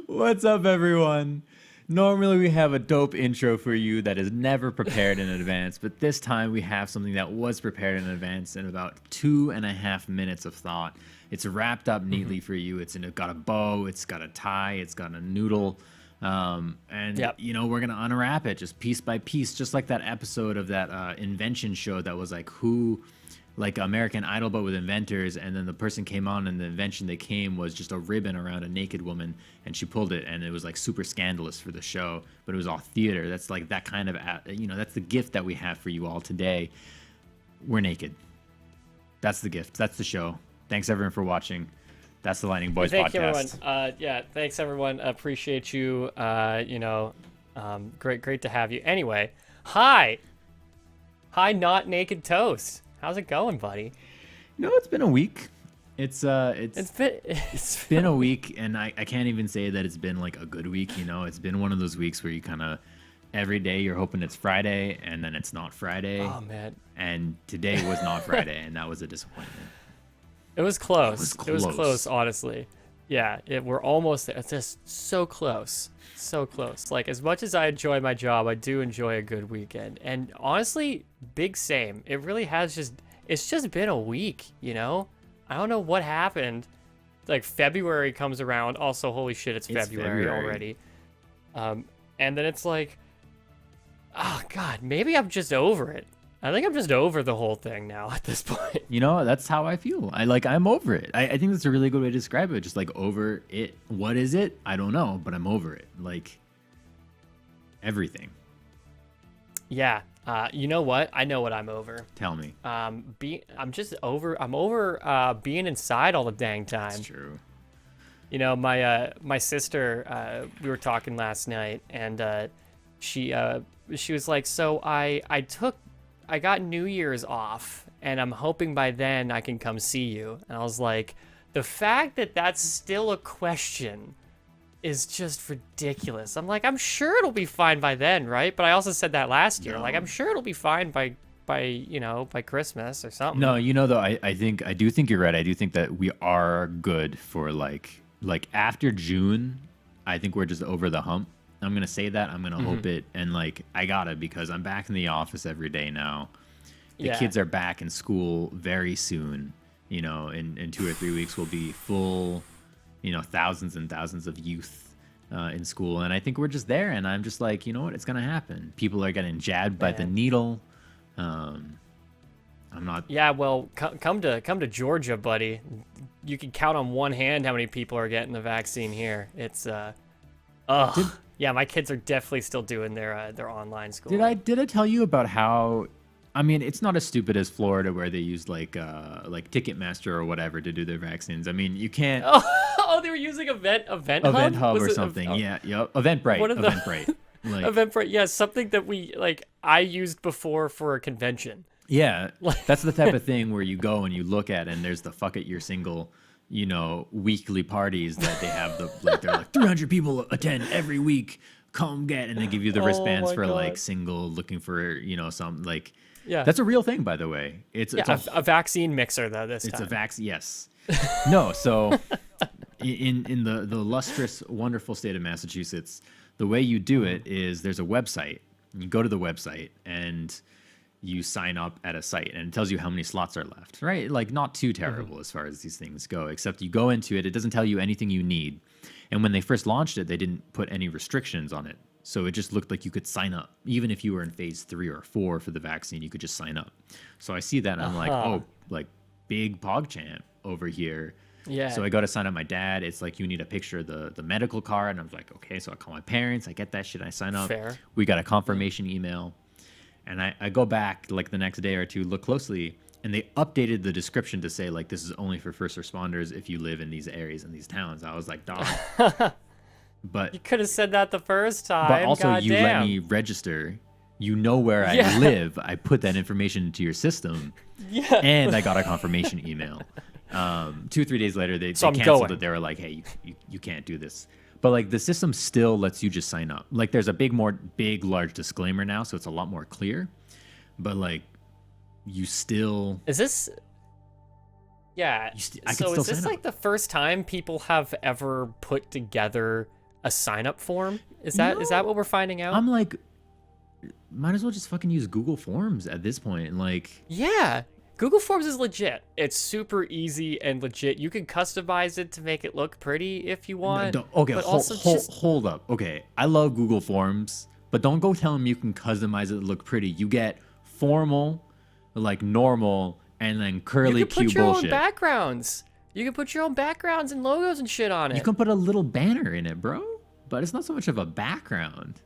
What's up, everyone? Normally, we have a dope intro for you that is never prepared in advance, but this time we have something that was prepared in advance in about 2.5 minutes of thought. It's wrapped up neatly for you. It's got a bow, it's got a tie, it's got a noodle. We're gonna unwrap it just piece by piece, just like that episode of that invention show that was like American Idol, but with inventors, and then the person came on, and the invention they came was just a ribbon around a naked woman, and she pulled it, and it was like super scandalous for the show, but it was all theater. That's like that kind of, that's the gift that we have for you all today. We're naked. That's the gift. That's the show. Thanks everyone for watching. That's the Lightning Boys Thank podcast. You, everyone. Thanks everyone. Appreciate you. Great to have you. Anyway, hi, not naked toast. How's it going, buddy? It's been a week. It's been a week, and I can't even say that it's been like a good week. It's been one of those weeks where you kind of every day you're hoping it's Friday, and then it's not Friday. Oh man! And today was not Friday, and that was a disappointment. It was close. It was close, honestly. Yeah, we're almost there. It's just so close. So close. Like, as much as I enjoy my job, I do enjoy a good weekend. And honestly, big same. It really has it's just been a week, I don't know what happened. Like, February comes around. Also, holy shit, it's February already. And then it's like, oh, God, maybe I'm just over it. I think I'm just over the whole thing now at this point. That's how I feel. I'm over it. I think that's a really good way to describe it. Just like over it. What is it? I don't know, but I'm over it. Like everything. Yeah. You know what? I know what I'm over. Tell me. I'm over being inside all the dang time. That's true. My sister, we were talking last night, and she was like, so I got New Year's off, and I'm hoping by then I can come see you. And I was like, the fact that that's still a question is just ridiculous. I'm like, I'm sure it'll be fine by then, right? But I also said that last year. No. Like, I'm sure it'll be fine by Christmas or something. No, though, I do think you're right. I do think that we are good for like after June. I think we're just over the hump. I'm going to say that. I'm going to hope it. And I got it because I'm back in the office every day now. The kids are back in school very soon. In 2 or 3 weeks, we'll be full, thousands and thousands of youth in school. And I think we're just there. And I'm just like, you know what? It's going to happen. People are getting jabbed by the needle. I'm not. Yeah, well, come to Georgia, buddy. You can count on one hand how many people are getting the vaccine here. It's, yeah, my kids are definitely still doing their online school. Did I tell you about how? I mean, it's not as stupid as Florida where they used like Ticketmaster or whatever to do their vaccines. I mean, you can't. Oh, they were using Event Hub or something. Yep. Eventbrite. Eventbrite. Eventbrite. Yeah, something that I used before for a convention. Yeah, that's the type of thing where you go and you look at, and there's the fuck it, you're single. Weekly parties that they have they're like 300 people attend every week. Come get, and they give you the wristbands for God. Single looking for some Yeah, that's a real thing, by the way. It's a vaccine mixer though. It's a vaccine. Yes. No. So in the lustrous, wonderful state of Massachusetts, the way you do it is there's a website. You go to the website and you sign up at a site, and it tells you how many slots are left, right? Like, not too terrible as far as these things go, except you go into it, it doesn't tell you anything you need. And when they first launched it, they didn't put any restrictions on it. So it just looked like you could sign up. Even if you were in phase 3 or 4 for the vaccine, you could just sign up. So I see that, and I'm like, oh, like big PogChamp over here. Yeah. So I go to sign up my dad. It's like, you need a picture of the medical card. And I was like, okay. So I call my parents. I get that shit. I sign up. Fair. We got a confirmation email. And I go back like the next day or two, look closely, and they updated the description to say, like, this is only for first responders if you live in these areas and these towns. I was like, dog. But you could have said that the first time. But also, God you damn. let me register. You know where I live. I put that information into your system. Yeah. And I got a confirmation email. 2 or 3 days later, they canceled it. They were like, hey, you can't do this. But the system still lets you just sign up. There's a large disclaimer now, so it's a lot more clear. But you still. Is this? Yeah. I can still is this sign up. the first time people have ever put together a sign up form? Is that what we're finding out? I'm like, might as well just fucking use Google Forms at this point. Like, Yeah. Google Forms is legit. It's super easy and legit. You can customize it to make it look pretty if you want. okay, but hold up. Okay, I love Google Forms, but don't go tell them you can customize it to look pretty. You get formal, like normal, and then curly you can Q put your bullshit. own backgrounds. You can put your own backgrounds and logos and shit on it. You can put a little banner in it, bro. But it's not so much of a background.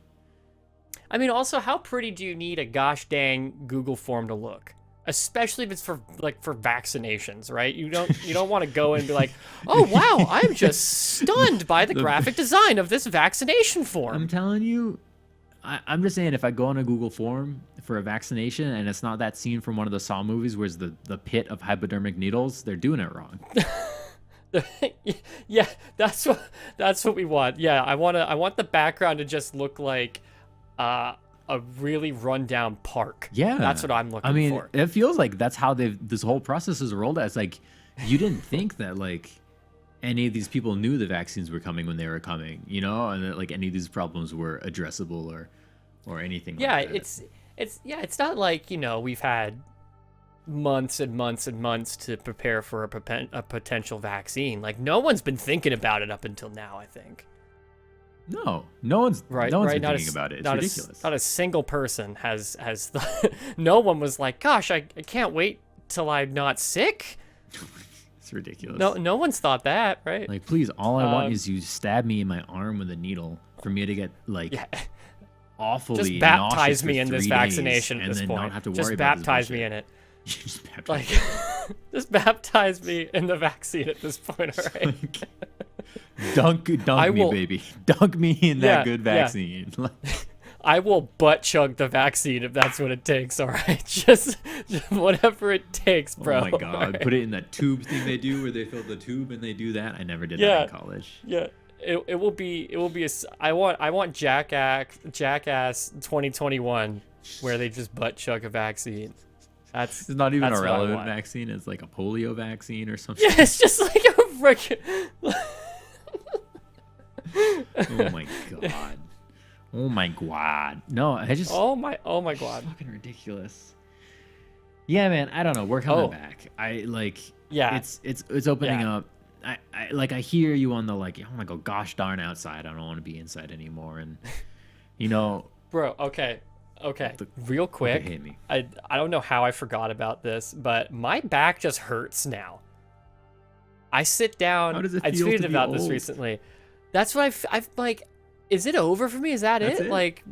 I mean, also, how pretty do you need a gosh dang Google form to look? Especially if it's for vaccinations, right? You don't want to go and be like, oh wow, I'm just stunned by the graphic design of this vaccination form. I'm telling you, I'm just saying, if I go on a Google form for a vaccination and it's not that scene from one of the Saw movies where it's the pit of hypodermic needles, they're doing it wrong. Yeah, that's what we want. Yeah, I want the background to just look like a really rundown park. Yeah, that's what I'm looking for. I mean, it feels like that's how this whole process is rolled out. It's like you didn't think that like any of these people knew the vaccines were coming when they were coming, you know, and that like any of these problems were addressable or anything. Yeah, like that. it's not like, you know, we've had months and months and months to prepare for a potential vaccine. Like, no one's been thinking about it up until now, I think. No one's been thinking about it. It's ridiculous. Not a single person has no one was like, gosh, I can't wait till I'm not sick. It's ridiculous. No one's thought that, right? Like, please, all I want is you stab me in my arm with a needle for me to get like awfully just baptize nauseous me for in this 3 vaccination days at this and point. then not have to worry Just about this baptize me bullshit. in it. Just baptize Like, me. just baptize me in the vaccine at this point, all right? Dunk me, baby. Dunk me in that good yeah. vaccine. I will butt chug the vaccine if that's what it takes, all right? Just whatever it takes, bro. Oh my god. Right? Put it in that tube thing they do where they fill the tube and they do that. I never did that in college. Yeah. It will be I want Jackass 2021 where they just butt chug a vaccine. It's not even that's a what I relevant want. vaccine. It's like a polio vaccine or something. Yeah, it's just like a freaking Oh my god. Oh my god. No, I just Oh my god. fucking ridiculous. Yeah, man, I don't know. We're coming back. I like it's opening Yeah. up. I hear you on the like, I want to go gosh darn outside. I don't want to be inside anymore. And you know, Bro, okay. Real quick. hit me. I don't know how I forgot about this, but my back just hurts now. I sit down. How does it I feel tweeted to be about this old? recently. That's what I've like. Is it over for me? Is that That's it? it? Like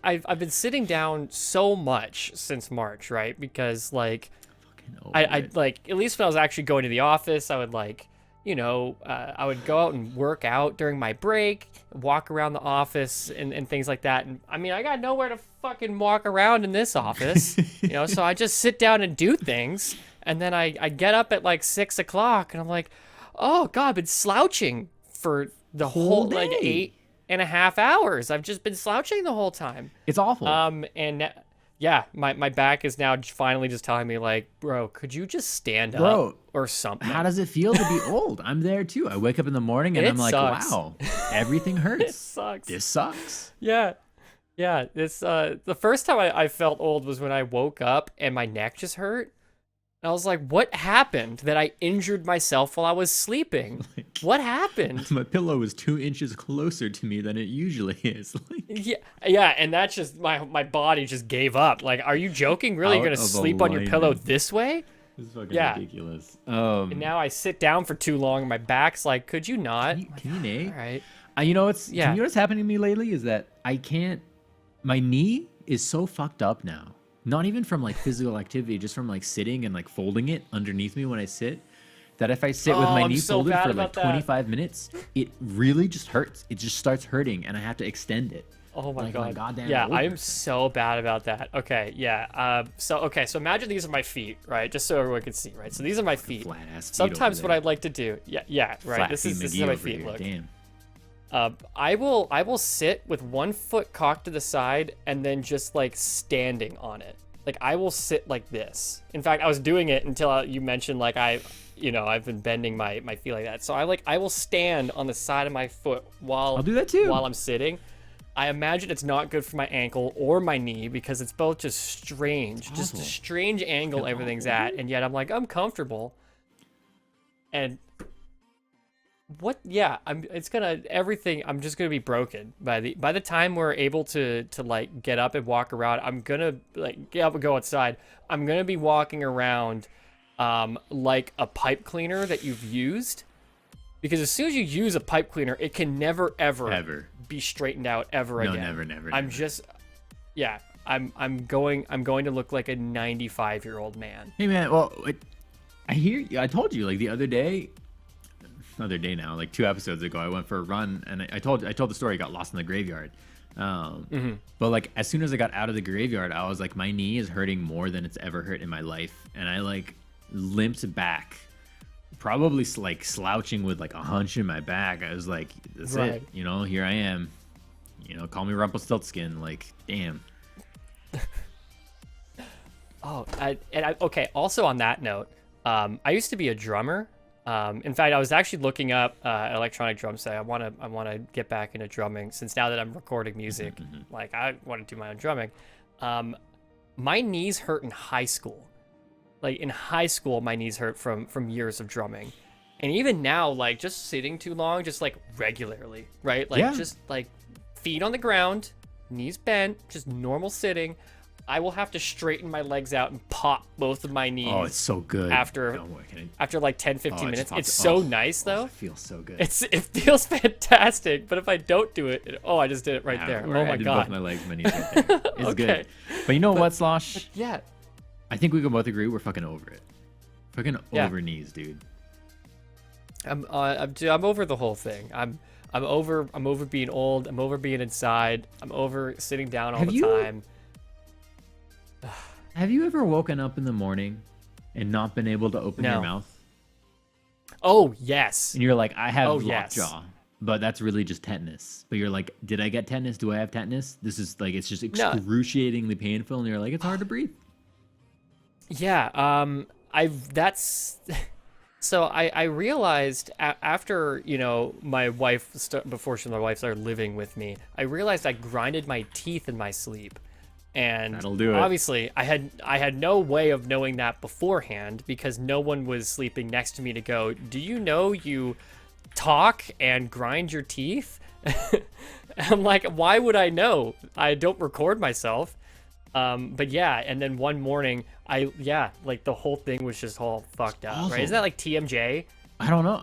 I've been sitting down so much since March, right? Because like Fucking over I it. like, at least when I was actually going to the office, I would like, you know, I would go out and work out during my break, walk around the office and things like that. And I mean, I got nowhere to fucking walk around in this office, you know, so I just sit down and do things. And then I get up at like 6 o'clock and I'm like, oh God, I've been slouching for the whole like day. 8.5 hours. I've just been slouching the whole time. It's awful. Yeah, my back is now finally just telling me like, bro, could you just stand up or something? How does it feel to be old? I'm there too. I wake up in the morning and It I'm like, sucks. wow, everything hurts. It sucks. This sucks. Yeah. It's the first time I felt old was when I woke up and my neck just hurt. And I was like, what happened that I injured myself while I was sleeping? What happened? My pillow is 2 inches closer to me than it usually is. Like, Yeah, and that's just my body just gave up. Like, are you joking? Really, you're Out gonna of sleep on your pillow alignment. this way? this is fucking Yeah. ridiculous. And now I sit down for too long and my back's like, could you not? Can you name? All right. You know what's Yeah. you know what's happening to me lately is that I can't. My knee is so fucked up now. Not even from like physical activity, just from like sitting and like folding it underneath me when I sit. That if I sit with Oh, my I'm knee so folded bad for about like that. 25 minutes, it really just hurts. It just starts hurting, and I have to extend it. Oh my Like god. my goddamn Yeah, shoulder. I'm so bad about that. Okay, yeah. So imagine these are my feet, right? Just so everyone can see, right? So these are my feet. Flat ass feet Sometimes over what I I'd like to do, yeah, right. Flat This feet is McGee how my over feet here. look. Damn. I will sit with one foot cocked to the side and then just like standing on it. Like I will sit like this. In fact, I was doing it until you mentioned like I've been bending my feet like that. So I will stand on the side of my foot while I'll do that too. while I'm sitting. I imagine it's not good for my ankle or my knee because it's both just strange, just a awful. strange angle everything's at, and yet I'm comfortable. And what? Yeah, I'm just gonna be broken by the time we're able to like get up and walk around. I'm gonna like get up and go outside. I'm gonna be walking around like a pipe cleaner that you've used, because as soon as you use a pipe cleaner, it can never ever be straightened out ever No, again. never. I'm just, yeah, I'm going to look like a 95-year-old man. Hey man, well, I hear you. I told you like the other day now, like 2 episodes ago, I went for a run and I told the story. I got lost in the graveyard. But like as soon as I got out of the graveyard, I was like, my knee is hurting more than it's ever hurt in my life, and I like limped back, probably like slouching with like a hunch in my back. I was like, that's Right. it, here I am, call me Rumpelstiltskin, like damn. Oh, okay. Also on that note, I used to be a drummer. In fact, I was actually looking up an electronic drum set. I want to get back into drumming, since now that I'm recording music, like I want to do my own drumming. My knees hurt in high school. Like in high school, my knees hurt from years of drumming, and even now, like just sitting too long, just like regularly, right? Like just like feet on the ground, knees bent, just normal sitting. I will have to straighten my legs out and pop both of my knees. Oh, it's so good. After like 10, 15 minutes. It's so nice though. It feels so good. It feels fantastic, but if I don't do it, I just did it right there. Where Oh I my did god. both my legs, my knees right there. It's Okay. good. But you know what, Slosh? Yeah. I think we can both agree we're fucking over it. Fucking Yeah. over knees, dude. I'm over the whole thing. I'm over being old. I'm over being inside. I'm over sitting down all Have the you- time. Have you ever woken up in the morning and not been able to open your No. mouth? Oh, yes. And you're like, I have yes. lockjaw, but that's really just tetanus. But you're like, did I get tetanus? Do I have tetanus? This is like, it's just excruciatingly painful, and you're like, it's hard to breathe. Yeah, so I realized after, my wife, before my wife started living with me, I realized I grinded my teeth in my sleep. And That'll do it. obviously I had no way of knowing that beforehand, because no one was sleeping next to me to go, do you know you talk and grind your teeth? I'm like, why would I know? I don't record myself. But yeah, and then one morning, like the whole thing was just all fucked up, awful. right? Isn't that like TMJ? I don't know.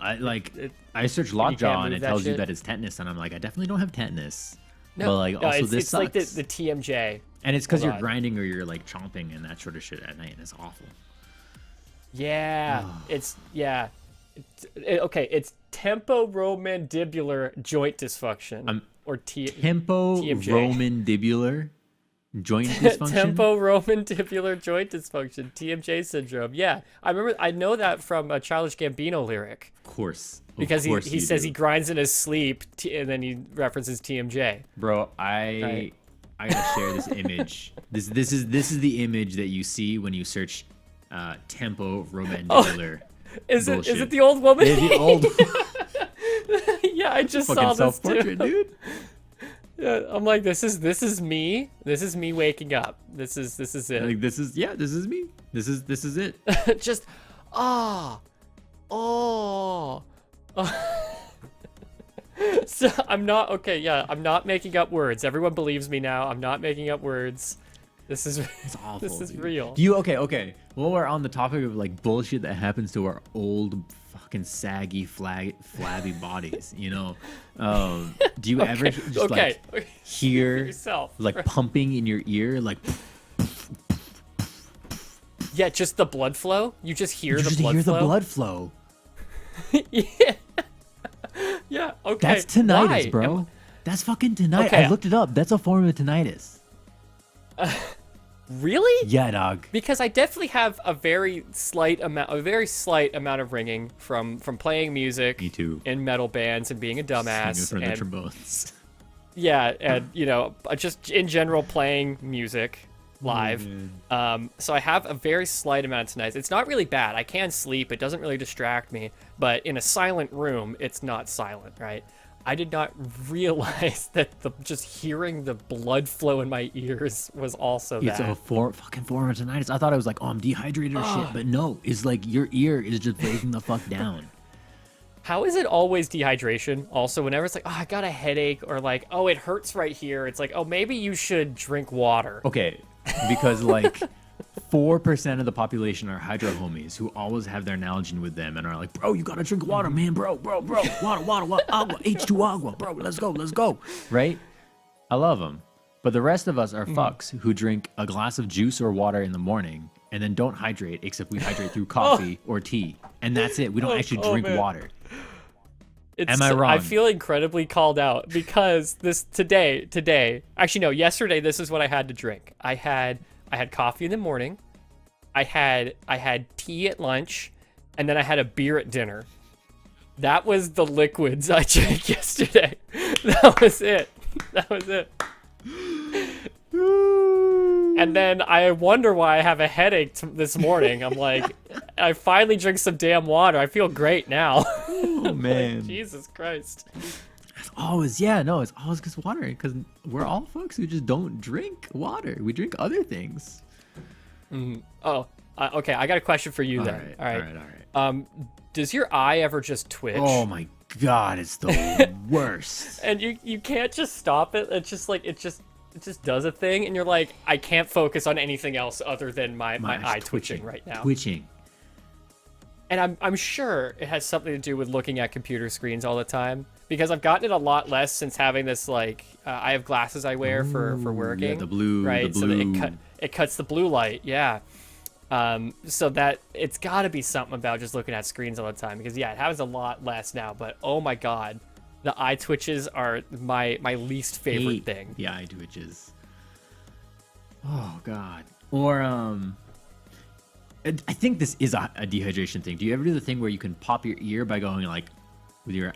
I searched lockjaw and move it that tells you shit? that it's tetanus, and I'm like, I definitely don't have tetanus. No, but like, also it's, this it's sucks. like the TMJ. And it's because Hold you're on. grinding or you're like chomping and that sort of shit at night, and it's awful. Yeah, okay, it's temporomandibular joint dysfunction, or Temporomandibular joint dysfunction. temporomandibular joint dysfunction, TMJ syndrome. Yeah, I know that from a Childish Gambino lyric, Of course. because Of course he you says do. he grinds in his sleep, and then he references TMJ. Bro, Right. I gotta share this image. This is the image that you see when you search temporomandibular. Is bullshit. it the old woman? The old Yeah, I just saw fucking this self-portrait, too. dude. Yeah, I'm like, this is me. This is me waking up. This is it. Like this is me. This is it. Just oh. So I'm not okay. Yeah, I'm not making up words. Everyone believes me now. I'm not making up words. This is It's awful. this is dude. real. Do you okay? Well, we're on the topic of like bullshit that happens to our old fucking saggy flabby bodies. Do you ever just Okay. like hear Yourself. like pumping in your ear, like Yeah, just the blood flow. You just hear you the just blood hear flow. the blood flow? Yeah. Yeah. Okay. That's tinnitus, Why? bro. That's fucking tinnitus. Okay. I looked it up. That's a form of tinnitus. Really? Yeah, dog. Because I definitely have a very slight amount of ringing from playing music. Me too. In metal bands and being a dumbass. Singing from the and, trombones. yeah, and just in general playing music. live. So I have a very slight amount of tinnitus. It's not really bad. I can sleep. It doesn't really distract me. But in a silent room, it's not silent, right? I did not realize that just hearing the blood flow in my ears was also It's that. a fucking form of tinnitus. I thought I was like, oh, I'm dehydrated or shit. But no, it's like your ear is just breaking the fuck down. How is it always dehydration? Also, whenever it's like, oh, I got a headache, or like, oh, it hurts right here. It's like, oh, maybe you should drink water. Okay, because like 4% of the population are hydro homies who always have their Nalgene with them and are like, bro, you gotta drink water, man, bro, water, agua, H2 agua, bro, let's go, right? I love them. But the rest of us are fucks who drink a glass of juice or water in the morning and then don't hydrate except we hydrate through coffee or tea. And that's it. We don't actually drink man. water. It's, Am I wrong? I feel incredibly called out because today, actually no, yesterday this is what I had to drink. I had coffee in the morning, I had tea at lunch, and then I had a beer at dinner. That was the liquids I drank yesterday. That was it. And then I wonder why I have a headache this morning. I'm like, I finally drink some damn water. I feel great now. Oh, man. Jesus Christ. It's always because water. Because we're all folks who just don't drink water. We drink other things. Oh, okay. I got a question for you then. All right. Does your eye ever just twitch? Oh my God, it's the worst. And you can't just stop it. It's just like it just does a thing, and you're like, I can't focus on anything else other than my eye twitching right now. Twitching. And I'm sure it has something to do with looking at computer screens all the time, because I've gotten it a lot less since having this, like, I have glasses I wear for working. Yeah, the blue, right? the blue. So that it cuts the blue light, yeah. So that it's got to be something about just looking at screens all the time, because yeah, it happens a lot less now. But oh my God, the eye twitches are my least favorite thing. The eye twitches. Oh God. Or I think this is a dehydration thing. Do you ever do the thing where you can pop your ear by going like with your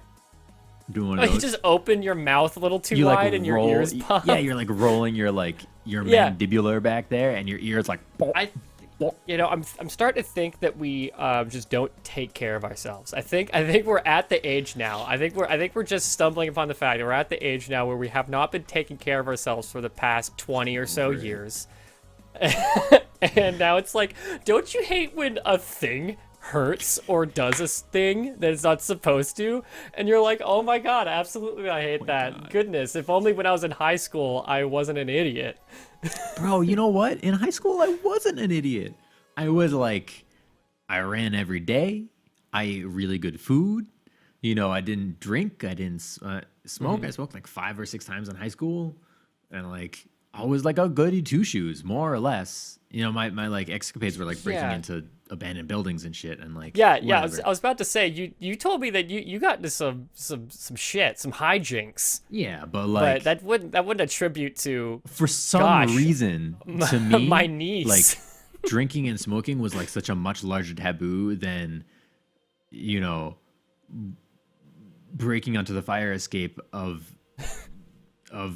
doing one of Like you those? just open your mouth a little too You, wide and your ears pop. Yeah, you're like rolling your Yeah. mandibular back there, and your ears like. I'm starting to think that we just don't take care of ourselves. I think we're at the age now. I think we're just stumbling upon the fact that we're at the age now where we have not been taking care of ourselves for the past 20 or so years. And now it's like, don't you hate when a thing hurts or does a thing that it's not supposed to? And you're like, oh my God, absolutely I hate that. God. Goodness, if only when I was in high school I wasn't an idiot. Bro, you know what? In high school, I wasn't an idiot. I was like, I ran every day. I ate really good food. You know, I didn't drink. I didn't smoke. I smoked like 5 or 6 times in high school. And like, I was like a goody two shoes, more or less. You know, my like escapades were like breaking into abandoned buildings and shit. And like, yeah. whatever. I was about to say, you told me that you got into some shit, some hijinks. Yeah, but like, But that wouldn't attribute to for some reason, to me, my niece. like drinking and smoking was like such a much larger taboo than, you know, breaking onto the fire escape of a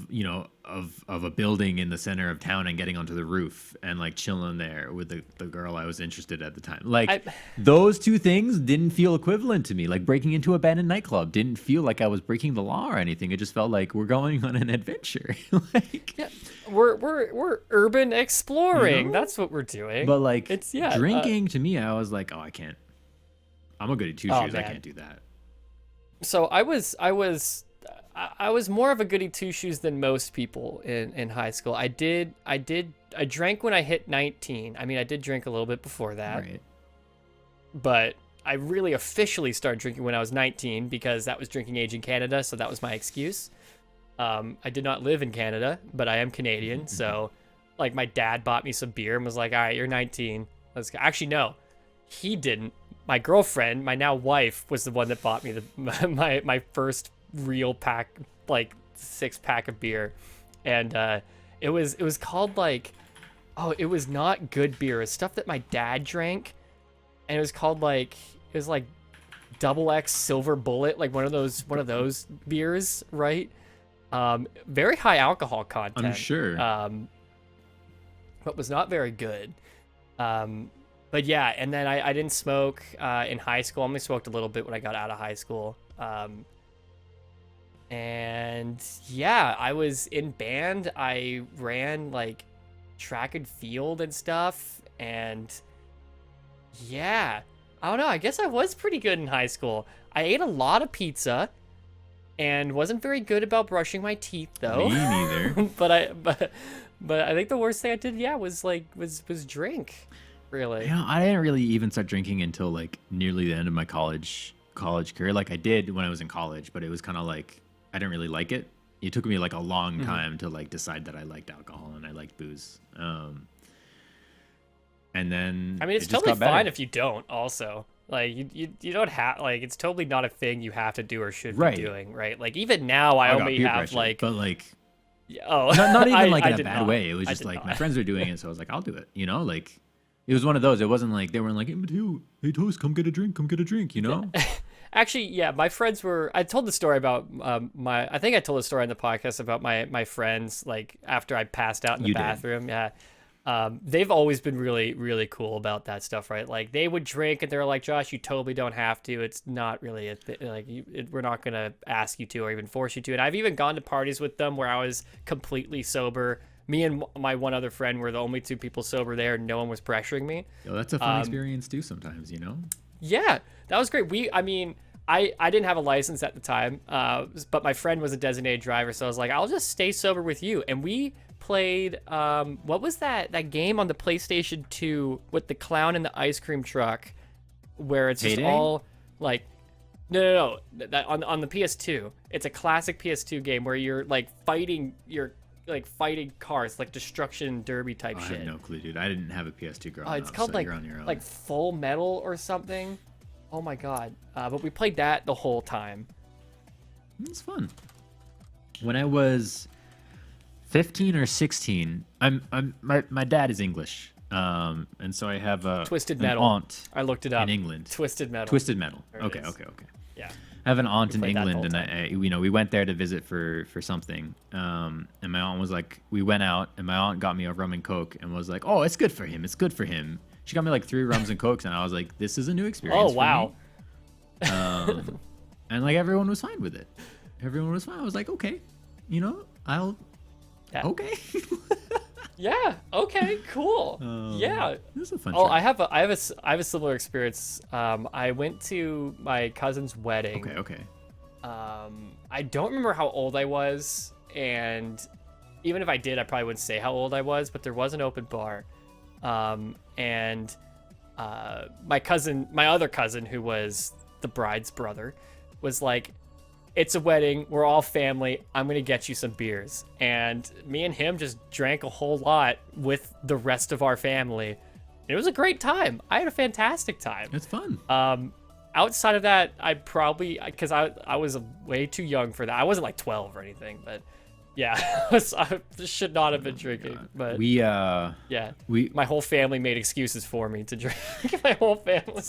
building in the center of town and getting onto the roof and like chilling there with the girl I was interested at the time. Like those two things didn't feel equivalent to me. Like breaking into an abandoned nightclub didn't feel like I was breaking the law or anything. It just felt like we're going on an adventure. Like, yeah, we're urban exploring. You know? That's what we're doing. but like it's drinking to me, I was like, oh, I can't. I'm a goody two shoes. I man. can't do that. So I was more of a goody two shoes than most people in high school. I drank when I hit 19. I mean, I did drink a little bit before that, Right. but I really officially started drinking when I was 19 because that was drinking age in Canada. So that was my excuse. I did not live in Canada, but I am Canadian. So like my dad bought me some beer and was like, all right, you're 19. Let's go. Actually, no, he didn't. My girlfriend, my now wife, was the one that bought me my first real pack, like 6-pack of beer. And it was called like, oh, it was not good beer. It's stuff that my dad drank. And it was called like, it was like XX Silver Bullet, like one of those beers, right? Very high alcohol content. I'm sure. but was not very good. But yeah, and then I didn't smoke in high school. I only smoked a little bit when I got out of high school. And yeah, I was in band. I ran like track and field and stuff. And yeah, I don't know. I guess I was pretty good in high school. I ate a lot of pizza and wasn't very good about brushing my teeth though. Me neither. but I think the worst thing I did, yeah, was drink. Really. You know, I didn't really even start drinking until like nearly the end of my college career. Like I did when I was in college, but it was kind of like I didn't really like it. It took me like a long time to like decide that I liked alcohol and I liked booze. And then I mean, it's it just totally got better. fine if you don't. Also, like you don't have like it's totally not a thing you have to do or should Right. be doing, right? Like even now, I got only peer have pressure, like but like oh, not even like I in a did bad not. way. It was I just did like not. my friends were doing it, so I was like, I'll do it. You know, like it was one of those. It wasn't like they weren't like, hey Mateo, hey Toast, come get a drink. You know? Actually, yeah, my friends were. I told the story about I think I told the story on the podcast about my friends. Like after I passed out in the You did. bathroom. Yeah. They've always been really, really cool about that stuff, right? Like they would drink and they're like, Josh, you totally don't have to. It's not really we're not gonna ask you to or even force you to. And I've even gone to parties with them where I was completely sober. Me and my one other friend were the only two people sober there, and no one was pressuring me. Yo, that's a fun experience too. Sometimes, you know. Yeah, that was great. I mean, I didn't have a license at the time, but my friend was a designated driver, so I was like, I'll just stay sober with you. And we played, what was that game on the PlayStation 2 with the clown in the ice cream truck, where it's just Payday? all like, no, that on the PS2, it's a classic PS2 game where you're like fighting cars, like destruction derby type I shit. have no clue, dude. I didn't have a PS2 growing It's up, called so you're on your own. like Full Metal or something. Oh my god! But we played that the whole time. It's fun. When I was 15 or 16, my dad is English, and so I have a Twisted an Metal. aunt I looked it up. in England. Twisted Metal. Twisted Metal. There it Okay. is. Yeah. I have an aunt in played that the England, whole and we went there to visit for something. And my aunt was like, we went out, and my aunt got me a rum and coke, and was like, "Oh, it's good for him. It's good for him." She got me like 3 rums and cokes, and I was like, "This is a new experience." Oh for wow. me. And like everyone was fine with it. Everyone was fine. I was like, okay, you know, Yeah. okay. Yeah. Okay. Cool. Yeah. This is a fun. Oh, trip. I have a similar experience. I went to my cousin's wedding. Okay. I don't remember how old I was, and even if I did, I probably wouldn't say how old I was, but there was an open bar. And my other cousin, who was the bride's brother, was like, it's a wedding, we're all family, I'm gonna get you some beers. And me and him just drank a whole lot with the rest of our family. It was a great time. I had a fantastic time. It's fun. Outside of that, I probably, because I was way too young for that. I wasn't like 12 or anything, but yeah, I should not have been drinking. But We yeah, we my whole family made excuses for me to drink. My whole family.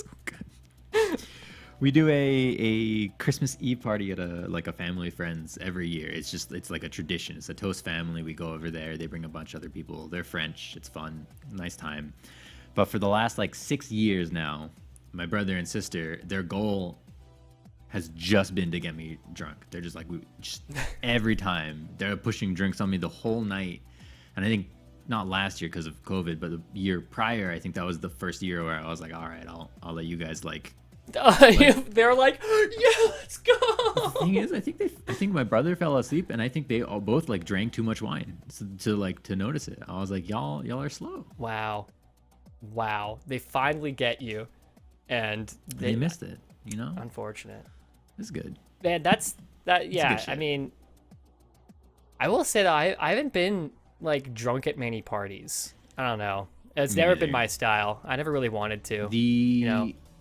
we do a Christmas Eve party at a family of friends every year. It's like a tradition. It's a Toast family. We go over there. They bring a bunch of other people. They're French. It's fun. Nice time. But for the last like 6 years now, my brother and sister, their goal has just been to get me drunk. They're just like, every time they're pushing drinks on me the whole night. And I think not last year because of COVID, but the year prior, I think that was the first year where I was like, all right, I'll let you guys like. They're like, yeah, let's go. Thing is, I think my brother fell asleep, and I think they all both like drank too much wine to notice it. I was like, y'all are slow. Wow. They finally get you, and They missed it. You know, Unfortunate. it's good. Man, that. Yeah, good shit. I mean, I will say that I haven't been like drunk at many parties. I don't know. It's Me never been neither. my style. I never really wanted to.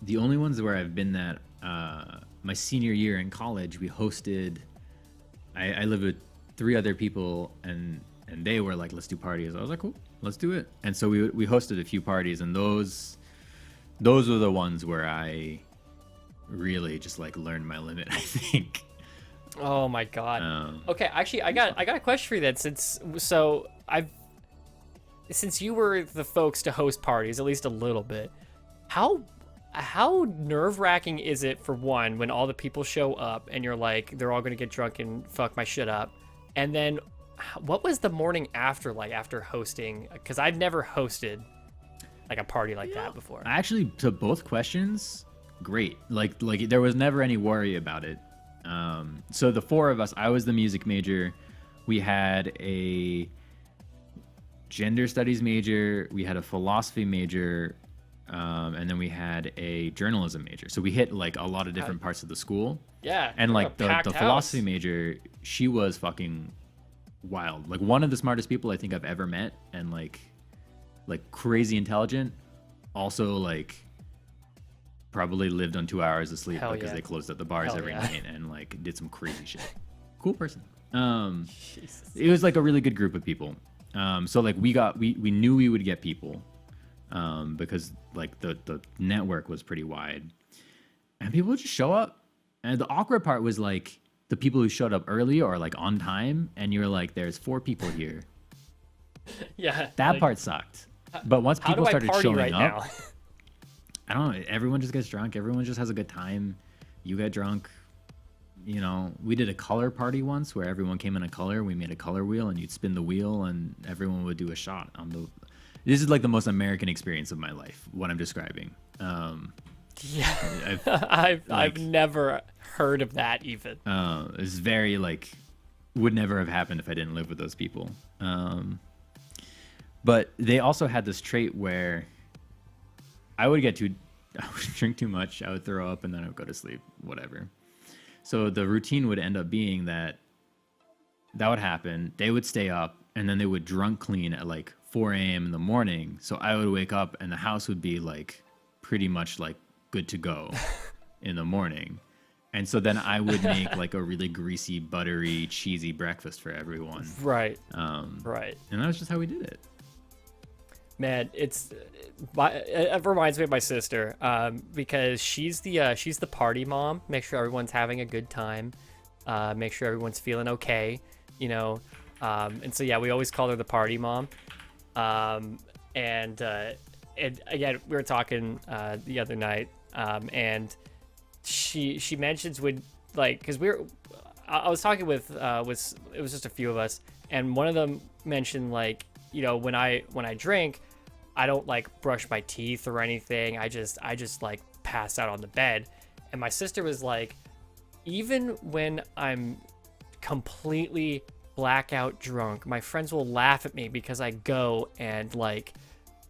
The only ones where I've been that my senior year in college, we hosted. I lived with 3 other people, and they were like, let's do parties. I was like, cool, let's do it. And so we hosted a few parties, and those were the ones where I really just like learned my limit, I think. Oh my god. Um, Okay, actually, I got a question for you then. since you were the folks to host parties, at least a little bit, how nerve-wracking is it, for one, when all the people show up and you're like, they're all gonna get drunk and fuck my shit up, and then what was the morning after like after hosting? Because I've never hosted like a party like that before. Actually, to both questions, great. Like there was never any worry about it. So the four of us, I was the music major. We had a gender studies major. We had a philosophy major. And then we had a journalism major. So we hit like a lot of different parts of the school. Yeah. And like the house. philosophy major, she was fucking wild. Like one of the smartest people I think I've ever met, and like crazy intelligent. Also like probably lived on 2 hours of sleep because they closed at the bars every night and like did some crazy shit. Cool person. It was like a really good group of people. So like we knew we would get people. Because like the network was pretty wide, and people would just show up. And the awkward part was like the people who showed up early or like on time, and you're like, there's 4 people here. Yeah, that like, part sucked. But once people started showing right up, now? I don't know. Everyone just gets drunk. Everyone just has a good time. You get drunk. You know, we did a color party once where everyone came in a color. We made a color wheel, and you'd spin the wheel, and everyone would do a shot on the. This is like the most American experience of my life, what I'm describing. Yeah, I've never heard of that even. It's very like, would never have happened if I didn't live with those people. But they also had this trait where I would drink too much, I would throw up, and then I would go to sleep, whatever. So the routine would end up being that would happen. They would stay up, and then they would drunk clean at like 4 a.m. in the morning. So I would wake up and the house would be like pretty much like good to go in the morning. And so then I would make like a really greasy, buttery, cheesy breakfast for everyone. Right. Right. And that was just how we did it. Man, it reminds me of my sister, because she's the party mom. Make sure everyone's having a good time. Make sure everyone's feeling okay, you know. And so yeah, we always call her the party mom. And again, we were talking the other night, and she mentions when, like, because I was talking with it was just a few of us, and one of them mentioned, like, you know, when I drink, I don't like brush my teeth or anything. I just like pass out on the bed. And my sister was like, even when I'm completely blackout drunk, my friends will laugh at me because I go and like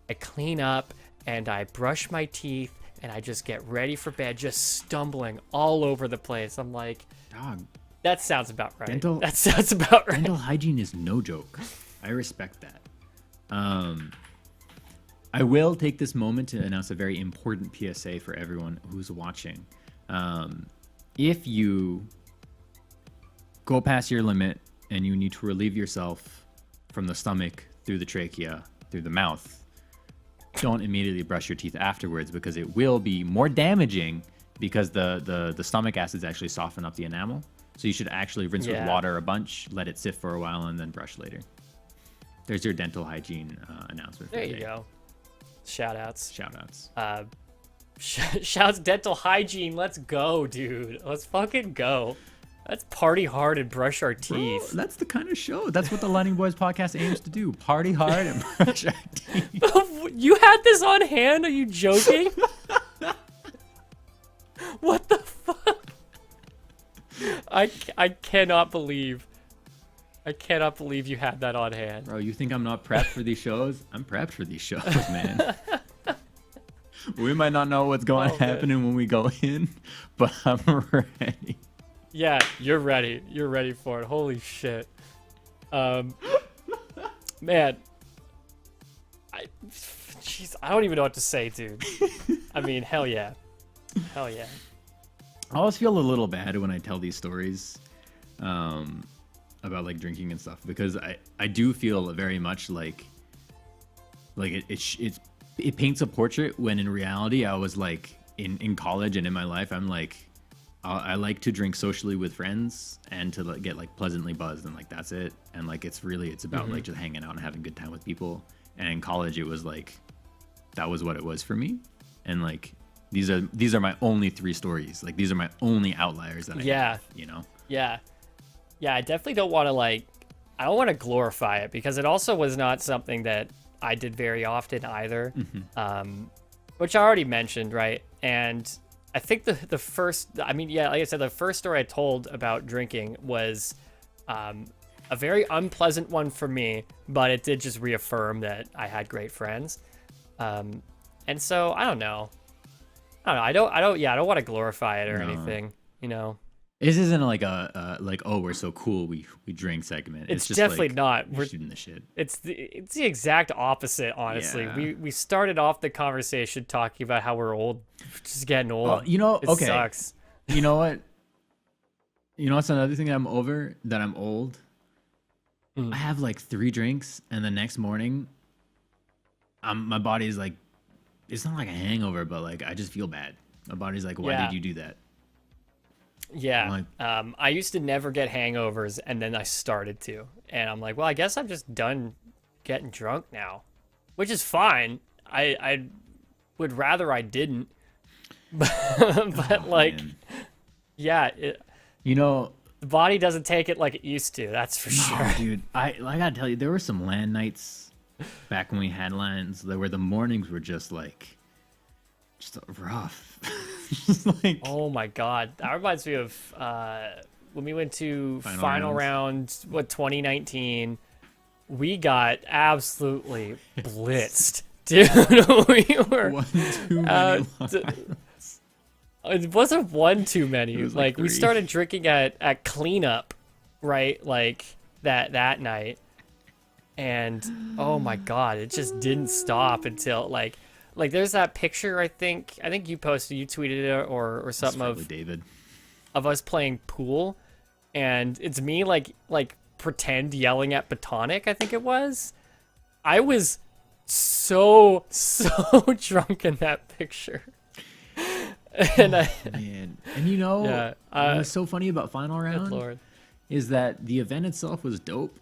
I clean up and I brush my teeth and I just get ready for bed, just stumbling all over the place. I'm like, dog, that sounds about right. That sounds about right. Dental hygiene is no joke. I respect that. I will take this moment to announce a very important PSA for everyone who's watching. If you go past your limit and you need to relieve yourself from the stomach through the trachea, through the mouth, don't immediately brush your teeth afterwards, because it will be more damaging, because the stomach acids actually soften up the enamel. So you should actually rinse with water a bunch, let it sit for a while, and then brush later. There's your dental hygiene announcement. There you go. Shout outs. Shouts dental hygiene. Let's go, dude. Let's fucking go. Let's party hard and brush our teeth. Bro, that's the kind of show. That's what the Lightning Boys podcast aims to do. Party hard and brush our teeth. You had this on hand? Are you joking? What the fuck? I cannot believe you had that on hand. Bro, you think I'm not prepped for these shows? I'm prepped for these shows, man. We might not know what's going to happen when we go in, but I'm ready. Yeah, you're ready. You're ready for it. Holy shit. Man. I don't even know what to say, dude. I mean, hell yeah. Hell yeah. I always feel a little bad when I tell these stories about like drinking and stuff, because I do feel very much like it paints a portrait when in reality I was like in college and in my life I'm like I like to drink socially with friends and to like, get like pleasantly buzzed, and like that's it. And like it's about like just hanging out and having a good time with people. And in college, it was like that was what it was for me. And like these are my only 3 stories. Like these are my only outliers that I have, you know. Yeah. Yeah, I definitely don't want to I don't want to glorify it because it also was not something that I did very often either. Which I already mentioned, right? And I think the first, I mean, yeah, like I said, the first story I told about drinking was a very unpleasant one for me, but it did just reaffirm that I had great friends. And so I don't know. I don't want to glorify it or anything, you know. This isn't like a like, oh, we're so cool, we drink segment. It's just definitely like, not. We're shooting the shit. It's the exact opposite, honestly. Yeah. We started off the conversation talking about how we're old, just getting old. Well, you know, it okay. sucks. You know what? You know what's another thing that I'm over? That I'm old. I have like 3 drinks, and the next morning, my body's like, it's not like a hangover, but like I just feel bad. My body's like, why did you do that? Yeah. I used to never get hangovers, and then I started to. And I'm like, well, I guess I'm just done getting drunk now, which is fine. I would rather I didn't. But like, man. yeah, You know, the body doesn't take it like it used to. That's for sure. dude, I gotta tell you, there were some LAN nights back when we had LANs where the mornings were just like, just rough. Just like, Oh my god, that reminds me of when we went to final round, 2019. We got absolutely blitzed, dude. We were one too many it wasn't one too many. It was Like we 3. started drinking at cleanup, right? Like that night, and oh my god, it just didn't stop until like there's that picture I think you posted, you tweeted it or something Probably David. of us playing pool, and it's me like pretend yelling at Batonic, I think it was. I was so drunk in that picture. And Man. And you know, Yeah, what's so funny about Final Round Lord. is that the event itself was dope,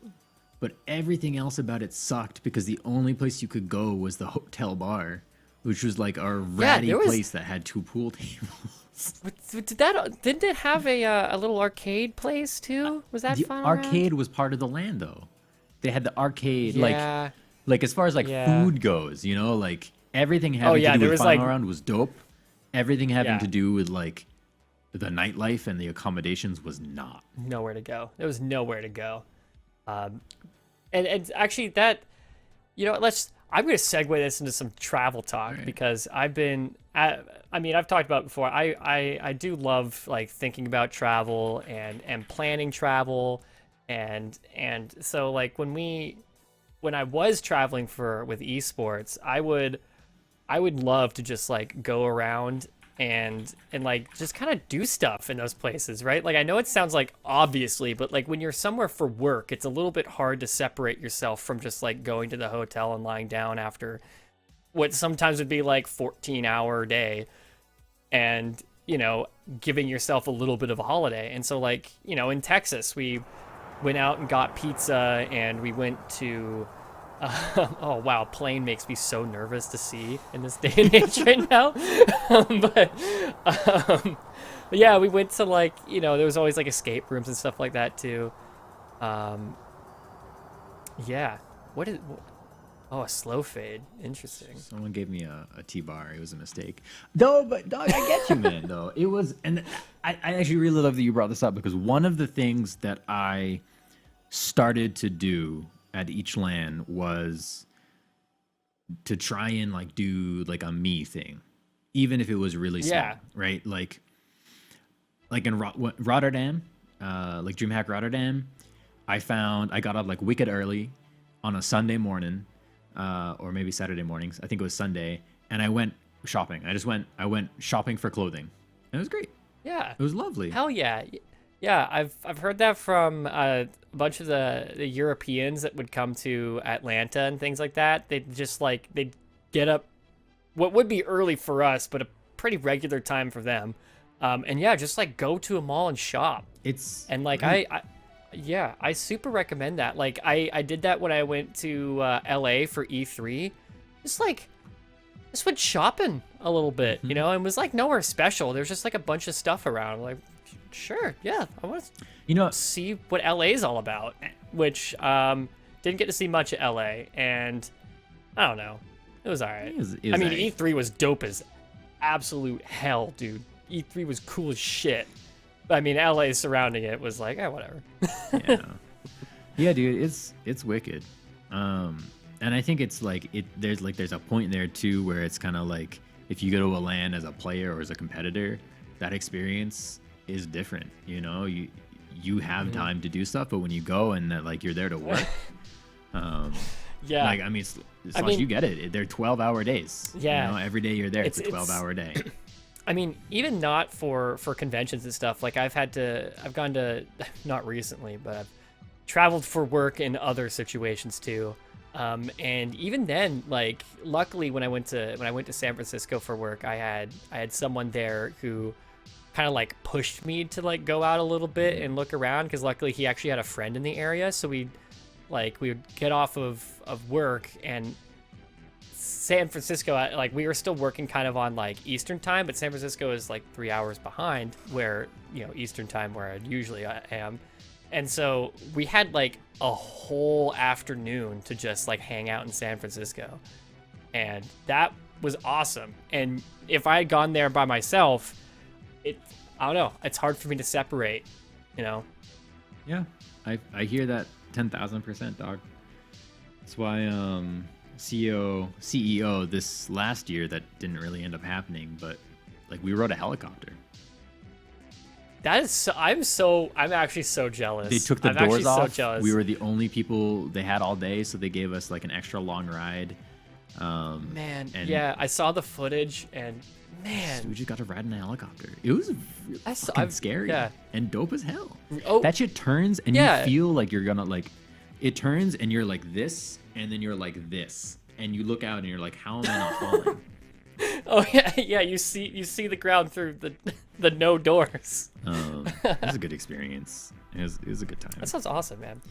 but everything else about it sucked because the only place you could go was the hotel bar, which was like a ratty place that had 2 pool tables. Didn't it have a little arcade place too? Was that The Final arcade Round? was part of the LAN though. They had the arcade, Yeah. like as far as like Yeah. food goes, you know, like everything having to do there with was, Final like- Round was dope. Everything having Yeah. to do with like the nightlife and the accommodations was not. Nowhere to go. There was nowhere to go. And actually that, you know, I'm going to segue this into some travel talk because I've been I've talked about it before. I do love like thinking about travel and planning travel and so like when I was traveling with esports, I would love to just like go around and like just kind of do stuff in those places, right? Like I know it sounds like obviously, but like when you're somewhere for work, it's a little bit hard to separate yourself from just like going to the hotel and lying down after what sometimes would be like 14-hour day and, you know, giving yourself a little bit of a holiday. And so like, you know, in Texas, we went out and got pizza and we went to oh wow, plane makes me so nervous to see in this day and age right now. But yeah, we went to like, you know, there was always like escape rooms and stuff like that too. Yeah, oh, a slow fade, interesting. Someone gave me a T-bar. It was a mistake. No, but dog, I get you, man. Though it was, and I actually really love that you brought this up because one of the things that I started to do at each LAN was to try and like do like a me thing, even if it was really small, Yeah. right? Like in Rotterdam, like DreamHack Rotterdam, I got up like wicked early on a Sunday morning, or maybe Saturday mornings. I think it was Sunday, and I went shopping. I went shopping for clothing, and it was great. Yeah. It was lovely. Hell yeah. Yeah, I've heard that from a bunch of the Europeans that would come to Atlanta and things like that. They'd get up what would be early for us, but a pretty regular time for them. And yeah, just like go to a mall and shop. It's And like great. Yeah, I super recommend that. Like I did that when I went to LA for E3. Just like just went shopping a little bit, you know, and was like nowhere special. There's just like a bunch of stuff around. Like, sure, yeah, I want to You know, see what LA is all about. Which didn't get to see much of LA, and I don't know, it was alright. it was I mean, alright. E3 was dope as absolute hell, dude. E3 was cool as shit. But I mean, LA surrounding it was like, whatever. Yeah. Yeah, dude, it's wicked. And I think it's like there's a point there too where it's kind of like if you go to a LAN as a player or as a competitor, that experience is different. You know, you have time to do stuff, but when you go and that like you're there to work, Yeah. like I mean, I mean- you get it. They're 12-hour days. Yeah. You know, every day you're there. It's a It's- 12-hour day. I mean, even not for conventions and stuff. Like I've gone to, not recently, but I've traveled for work in other situations too. And even then, like, luckily when I went to San Francisco for work, I had someone there who kind of like pushed me to like go out a little bit and look around, because luckily he actually had a friend in the area, so we would get off of work, and San Francisco, like we were still working kind of on like Eastern time, but San Francisco is like 3 hours behind where, you know, Eastern time where I usually am. And so we had like a whole afternoon to just like hang out in San Francisco. And that was awesome. And if I had gone there by myself, I don't know, it's hard for me to separate, you know? Yeah, I hear that 10,000%, dog. That's why CEO this last year that didn't really end up happening, but like we rode a helicopter. That is so, I'm actually so jealous. They took the I'm doors actually off. So jealous. We were the only people they had all day, so they gave us like an extra long ride. Man, and yeah, I saw the footage, and man, we just got to ride in a helicopter. It was really fucking scary, yeah. and dope as hell. Oh, That shit turns and yeah. you feel like you're gonna like, it turns and you're like this, and then you're like this, and you look out and you're like, how am I not falling? oh yeah, yeah. You see the ground through the no doors. It was a good experience. It was a good time. That sounds awesome, man.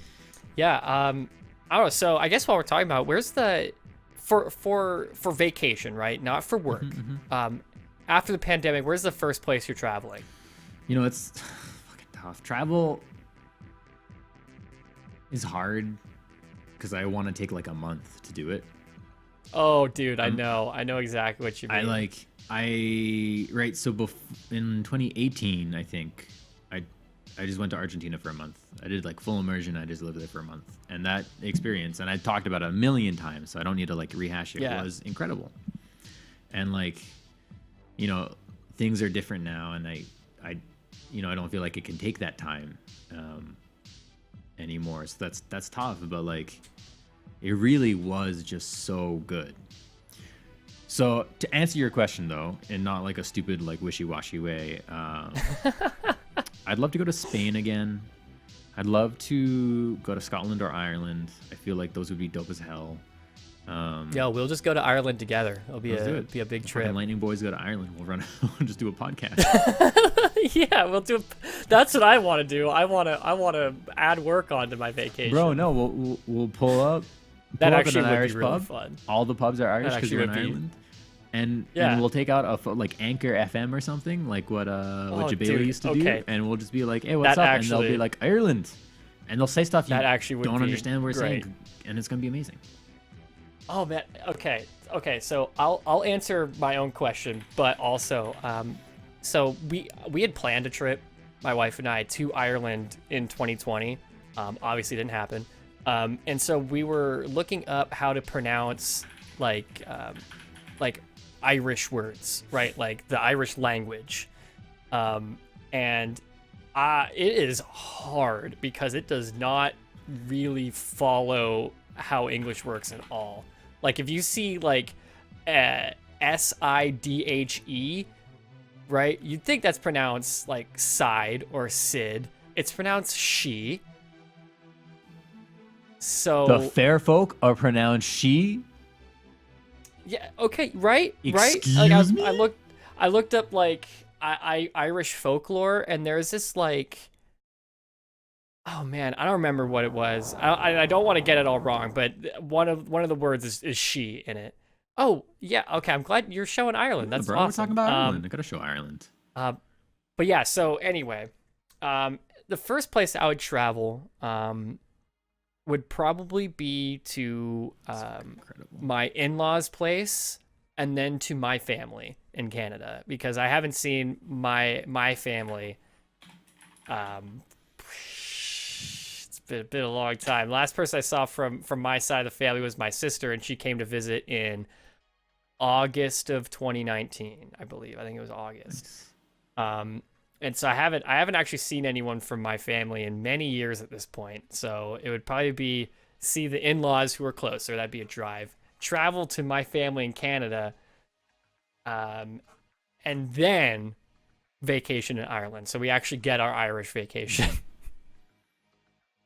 Yeah. I don't know. So I guess while we're talking about, where's the for vacation, right? Not for work. After the pandemic, where's the first place you're traveling? You know, it's fucking tough. Travel is hard because I want to take like a month to do it. Oh, dude, I know exactly what you mean. So in 2018, I think I just went to Argentina for a month. I did like full immersion. I just lived there for a month, and that experience, and I talked about it a million times, so I don't need to like rehash it. Yeah. Was incredible, and like, you know, things are different now, and I don't feel like it can take that time anymore. So that's tough, but like, it really was just so good. So to answer your question though, and not like a stupid like wishy-washy way, I'd love to go to Spain again. I'd love to go to Scotland or Ireland. I feel like those would be dope as hell. Yo, we'll just go to Ireland together. It'll be Let's do it. be a big The trip. fucking Lightning Boys go to Ireland. We'll just do a podcast. Yeah, we'll do. That's what I want to do. I want to add work onto my vacation. Bro, no, we'll pull up. that pull up actually in an would Irish be really pub. fun. All the pubs are Irish That because actually we're in would be- Ireland. And Yeah. we'll take out like Anchor FM or something, like what Jabali dude, used to do, okay. and we'll just be like, "Hey, what's That up?" And they'll be actually- like, "Ireland," and they'll say stuff you That actually would don't be understand what we're great. saying, and it's gonna be amazing. Oh man. Okay. So I'll answer my own question, but also, so we had planned a trip, my wife and I, to Ireland in 2020. Obviously didn't happen. And so we were looking up how to pronounce like Irish words, right? Like the Irish language. And it is hard because it does not really follow how English works at all. Like if you see like SIDHE, right? You'd think that's pronounced like side or Sid. It's pronounced she. So The fair folk are pronounced she. yeah, okay, right? Like Excuse me? I looked up like Irish folklore, and there's this like Oh man, I don't remember what it was. I don't want to get it all wrong, but one of the words is she in it. Oh yeah, okay. I'm glad you're showing Ireland. Yeah, That's bro, awesome. we're talking about Ireland. I gotta show Ireland. But yeah. So anyway, the first place I would travel would probably be to Incredible. my in-laws' place and then to my family in Canada because I haven't seen my family. It's been a long time. Last person I saw from my side of the family was my sister, and she came to visit in August of 2019, I believe. I think it was August. And so I haven't actually seen anyone from my family in many years at this point. So it would probably be see the in-laws who are closer. That'd be a drive. Travel to my family in Canada, and then vacation in Ireland. So we actually get our Irish vacation.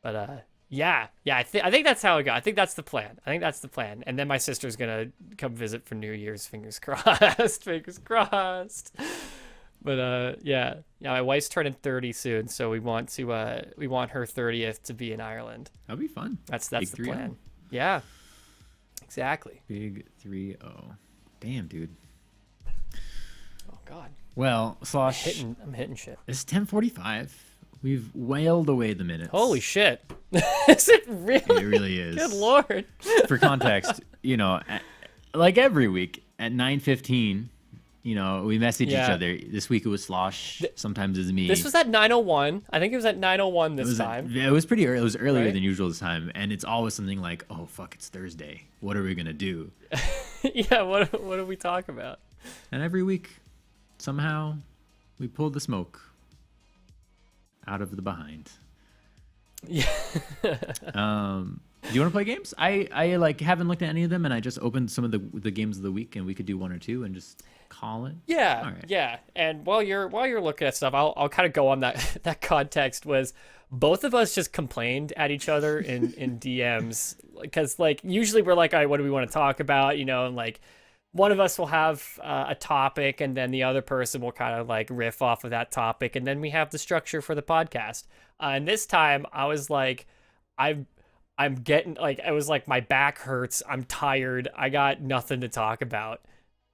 But yeah, I think that's how it got. I think that's the plan. And then my sister's gonna come visit for New Year's. Fingers crossed. Fingers crossed. But yeah, my wife's turning 30 soon, so we want her 30th to be in Ireland. That'll be fun. That's Big the 3-0. plan. Yeah, exactly. Big 3-0. Damn, dude. Oh God, Well, Slosh, I'm hitting shit. it's 10:45. We've wailed away the minutes. Holy shit! Is it really? It really is. Good lord. For context, like every week at 9:15, we message each Yeah. other. This week it was Slosh. Sometimes it's me. This was at 9:01. I think it was at 9:01 this time. It was pretty early. It was earlier Right? than usual this time, and it's always something like, "Oh fuck, it's Thursday. What are we gonna do?" Yeah. What do we talk about? And every week, somehow, we pulled the smoke out of the behind. Yeah. Do you want to play games? I like haven't looked at any of them, and I just opened some of the games of the week, and we could do one or two and just call it. Yeah, All right. yeah. And while you're looking at stuff, I'll kind of go on that context was both of us just complained at each other in DMs because like usually we're like, all right, what do we want to talk about? And like one of us will have a topic, and then the other person will kind of like riff off of that topic, and then we have the structure for the podcast. And this time I was like, I'm getting like it was like my back hurts. I'm tired. I got nothing to talk about.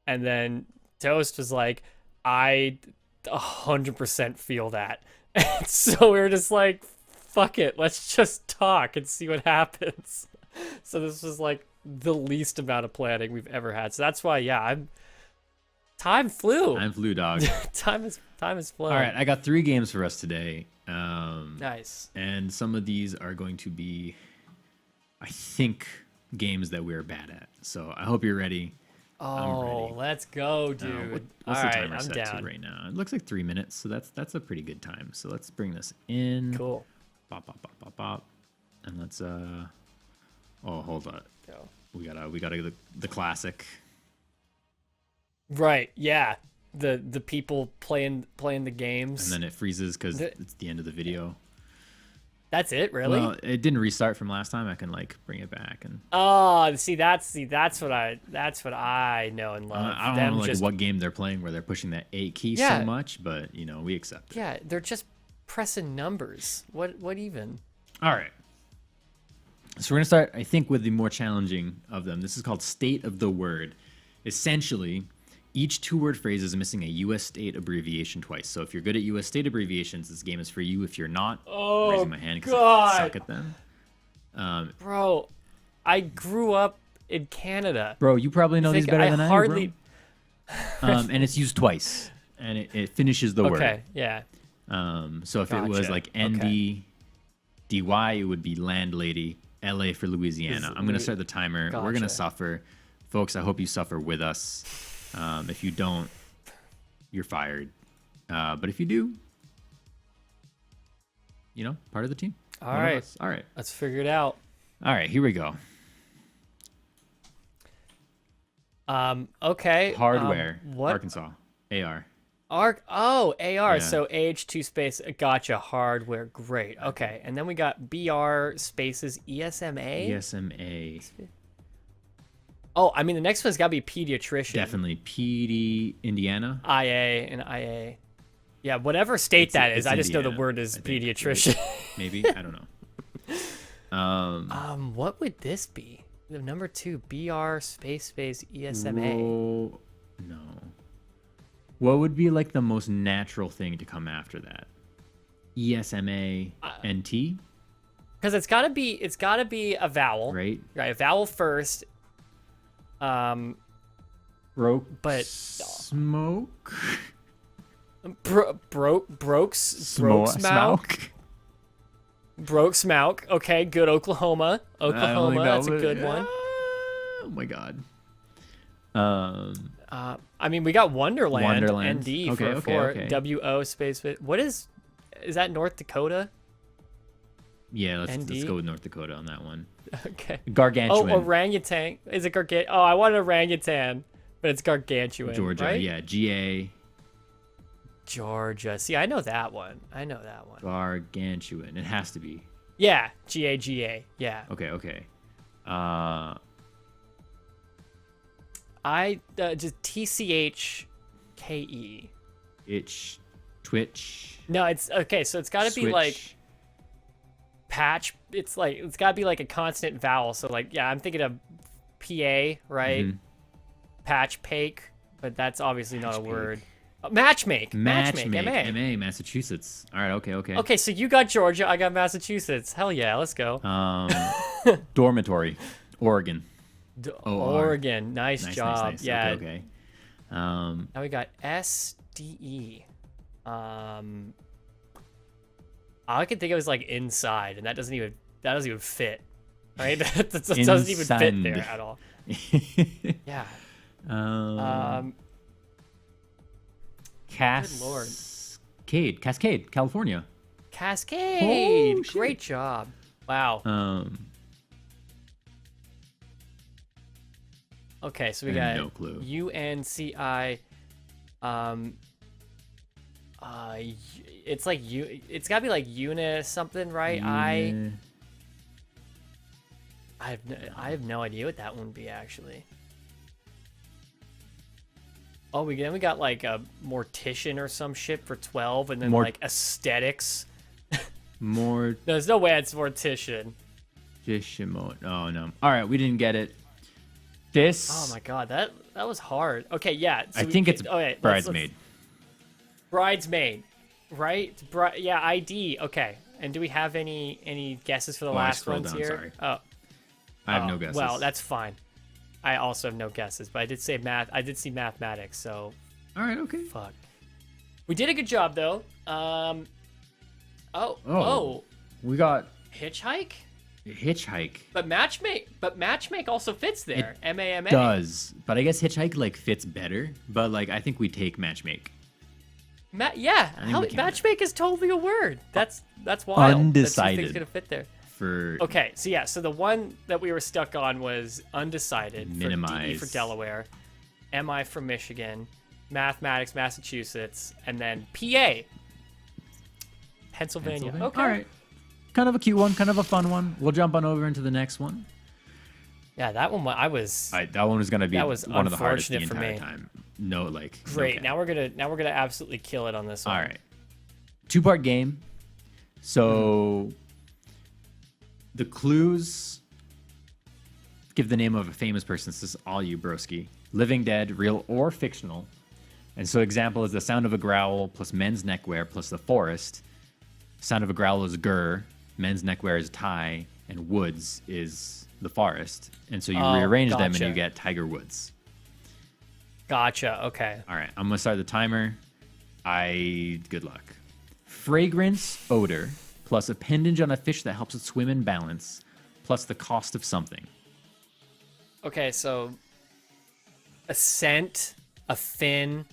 And then Toast was like, I 100% feel that. And so we were just like, fuck it. Let's just talk and see what happens. So this was like the least amount of planning we've ever had. So that's why, yeah, time flew. I'm flu dog. time is flown. All right, I got 3 games for us today. Nice. And some of these are going to be, I think, games that we're bad at. So I hope you're ready. Oh, ready. let's go, dude. What's All the right, timer I'm set down. to right now? It looks like 3 minutes, so that's a pretty good time. So let's bring this in. Cool. Bop, bop, bop, bop, bop. And let's oh, hold on. Go. We gotta the classic. Right. Yeah. The people playing the games. And then it freezes because it's the end of the video. That's it, really? Well, it didn't restart from last time. I can like bring it back and. Oh, that's what I know and love. I don't know like what game they're playing where they're pushing that 8 key Yeah. so much, but we accept it. Yeah, they're just pressing numbers. What even? All right. So we're gonna start, I think, with the more challenging of them. This is called State of the Word. Essentially, each 2-word phrase is missing a U.S. state abbreviation twice. So if you're good at U.S. state abbreviations, this game is for you. If you're not, Oh, raising my hand because God. I suck at them. Bro, I grew up in Canada. Bro, you probably know these Think better than I hardly. do, bro. And it's used twice, and it finishes the word. Okay, yeah. So if it was Gotcha. like Okay. ND-DY, it would be landlady. LA for Louisiana. I'm gonna start the timer. We're gonna Gotcha. suffer, folks. I hope you suffer with us. If you don't, you're fired. But if you do, part of the team. All One of right. us. All right. Let's figure it out. All right. Here we go. Okay. Hardware. What? Arkansas. AR. AR. Yeah. So AH2 space. Gotcha. Hardware. Great. Okay. And then we got BR spaces ESMA. ESMA. Oh, I mean the next one's got to be pediatrician. Definitely PD. Indiana. IA and IA. Yeah, whatever state that is. it's I just know the Indiana, word is I think, pediatrician. maybe. I don't know. What would this be? The number 2, BR space ESMA. No. What would be like the most natural thing to come after that? ESMA NT? Because it's gotta be a vowel. Right. Right, a vowel first. Broke But smoke? broke smoke. Broke smoke. Okay, good. Oklahoma. That's a good one. Oh my god. I mean, we got Wonderland. Wonderland. ND Okay. WO space. What is that? North Dakota? Yeah, let's ND? go with North Dakota on that one. Okay. Gargantuan. Oh, orangutan. Is it gargantuan? Oh, I wanted orangutan, but it's gargantuan. Georgia. Right? Yeah, GA. Georgia. See, I know that one. Gargantuan. It has to be. Yeah, GA. Yeah. Okay. I just TCHKE. Twitch. No, it's okay. So it's got to be like Switch. patch. It's got to be like a consonant vowel. So like, yeah, I'm thinking of PA, right? Mhm. Patch pake, but that's obviously not a Patch word. Matchmake, Matchmake. MA. MA, Massachusetts. All right, okay. Okay, so you got Georgia, I got Massachusetts. Hell yeah, let's go. Dormitory. Oregon. Oregon, nice job. Nice. Yeah. Okay. Now we got SDE. All I could think of was like inside, and that doesn't even fit, right? that doesn't even fit there at all. Yeah. Cascade, California. Cascade. Oh, shit. Great job. Wow. Okay, so we I got have no clue. UNCI. It's like it's gotta be like Una something, right? I have no idea what that one would be actually. Oh, we got like a mortician or some shit for 12, and then like aesthetics. More. There's no way it's mortician. Oh no. All right, we didn't get it. This. Oh my god, that was hard. Okay, yeah. So I think it's bridesmaid. Bridesmaid, right? Yeah, ID. Okay. And do we have any guesses for the last ones down, here? sorry. Oh, I have no guesses. Well, that's fine. I also have no guesses, but I did say math. I did see mathematics, so. All right. Okay. Fuck. We did a good job though. Oh. We got Hitchhike. Hitchhike. Matchmake also fits there. MAMA. Does, but I guess Hitchhike like fits better. But like I think we take Matchmake. Matchmake is totally a word. That's wild. Undecided. That's gonna fit there. For Okay, so the one that we were stuck on was undecided. Minimize. For DE for Delaware, MI for Michigan, mathematics Massachusetts, and then PA. Pennsylvania. Okay. All right. Kind of a cute one, kind of a fun one. We'll jump on over into the next one. Yeah, that one That one was gonna be that was one of the hardest the unfortunate for entire me. time. No, like great. okay. Now we're gonna absolutely kill it on this one. All right. 2-part game. So the clues give the name of a famous person. This is all you, broski. Living, dead, real, or fictional. And so example is the sound of a growl plus men's neckwear plus the forest. Sound of a growl is gur, men's neckwear is tie, and woods is the forest. And so you rearrange them and gotcha. you get Tiger Woods. Gotcha. Okay. All right, I'm gonna start the timer. Good luck. Fragrance, odor, plus appendage on a fish that helps it swim and balance, plus the cost of something. Okay, so a scent, a fin,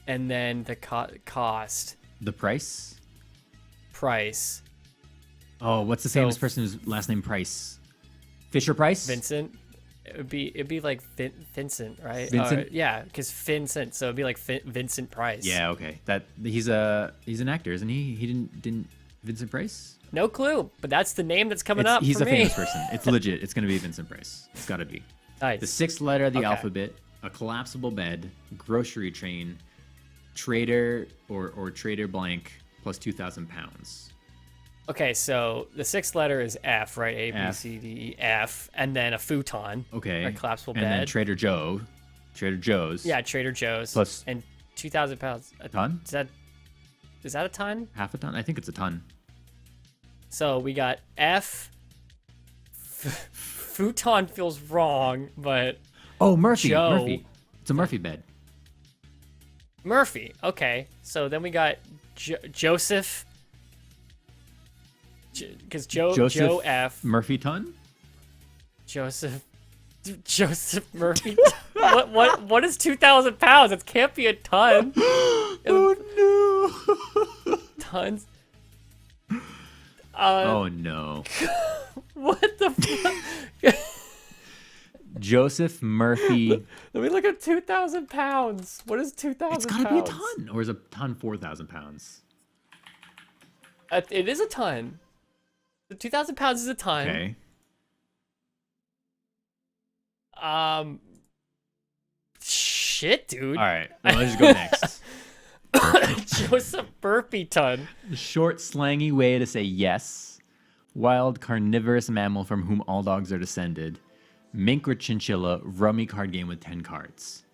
and then the cost. The price? Price. Oh, what's the famous person's last name? Price. Fisher Price? Vincent. It'd be like Vincent, right? Vincent? Yeah, because Vincent. So it'd be like Vincent Price. Yeah, okay. He's an actor, isn't he? He didn't Vincent Price? No clue, but that's the name that's coming up. He's for a me. famous person. It's legit. It's gonna be Vincent Price. It's gotta be. Nice. The 6th letter of the Okay. alphabet, a collapsible bed, grocery train, trader or trader blank plus 2,000 pounds. Okay, so the sixth letter is F, right? A, B, F. C, D, E, F, and then a futon. Okay. A collapsible and then bed. Trader Joe's. Yeah, Trader Joe's. Plus- and 2,000 pounds. Ton? Is that a ton? Half a ton? I think it's a ton. So we got F. Futon feels wrong, but Oh, Murphy. Joe. Murphy. It's a Murphy bed. Murphy. Okay, so then we got Joseph. Because Joseph Joe F. Murphy ton? Joseph Murphy. What is 2,000 pounds? It can't be a ton. Oh no. Tons. Oh no. What the fuck? Joseph Murphy. Let me look at 2,000 pounds. What is 2,000 It's pounds? gotta be a ton. Or is a ton 4,000 pounds? It is a ton. The 2,000 pounds is a ton. Okay. Shit, dude. All right. Well, let's just go next. Joseph Burpee ton. Short, slangy way to say yes. Wild, carnivorous mammal from whom all dogs are descended. Mink or chinchilla, rummy card game with 10 cards.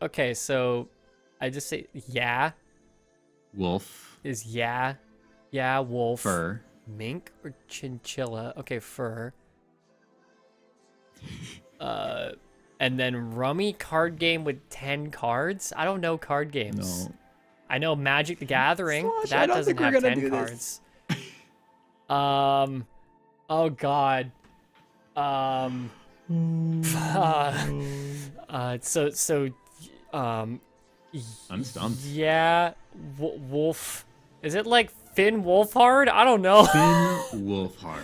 Okay, so I just say yeah Wolf, is yeah. Yeah, wolf. fur, Mink or chinchilla? Okay, fur. And then rummy card game with 10 cards? I don't know card games. no. I know Magic the Gathering, but Slosh, I that don't doesn't think we're have gonna 10 do cards. this. Oh god. I'm stumped. Yeah, wolf. Is it like Finn Wolfhard? I don't know. Finn Wolfhard.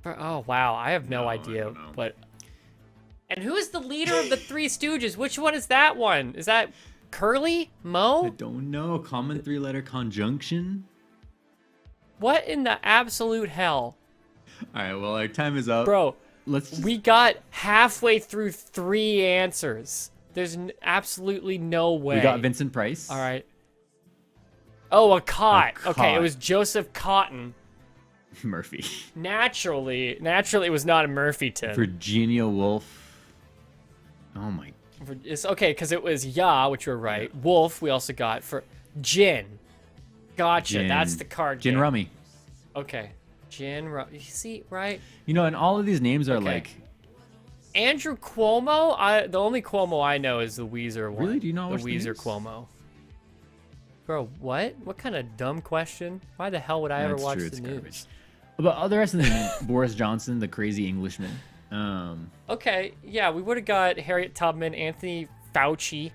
Oh wow, I have no No, I idea. don't know. But and who is the leader of the Three Stooges? Which one is that one? Is that Curly? I Mo? don't know. Common 3-letter conjunction. What in the absolute hell? All right. Well, our time is up. Bro, Let's just, we got halfway through 3 answers. There's absolutely no way. we got Vincent Price. All right. Oh, a cot. A Okay, it cot. was Joseph Cotton. Murphy. Naturally, it was not a Murphyton. Virginia Woolf. Oh my. It's okay because it was Ya, which you're right. Wolf, we also got for Gin. Gotcha. Gin. That's the card Gin game. Rummy. Okay. Gin Rummy. You see, right? You know, and all of these names are Okay. like. Andrew Cuomo. The only Cuomo I know is the Weezer one. Really? Do you not the watch the Weezer news? Cuomo? Bro, what? What kind of dumb question? Why the hell would I ever That's watch true, the it's news? garbage. But all the rest of them, Boris Johnson, the crazy Englishman. Okay, yeah, we would have got Harriet Tubman, Anthony Fauci.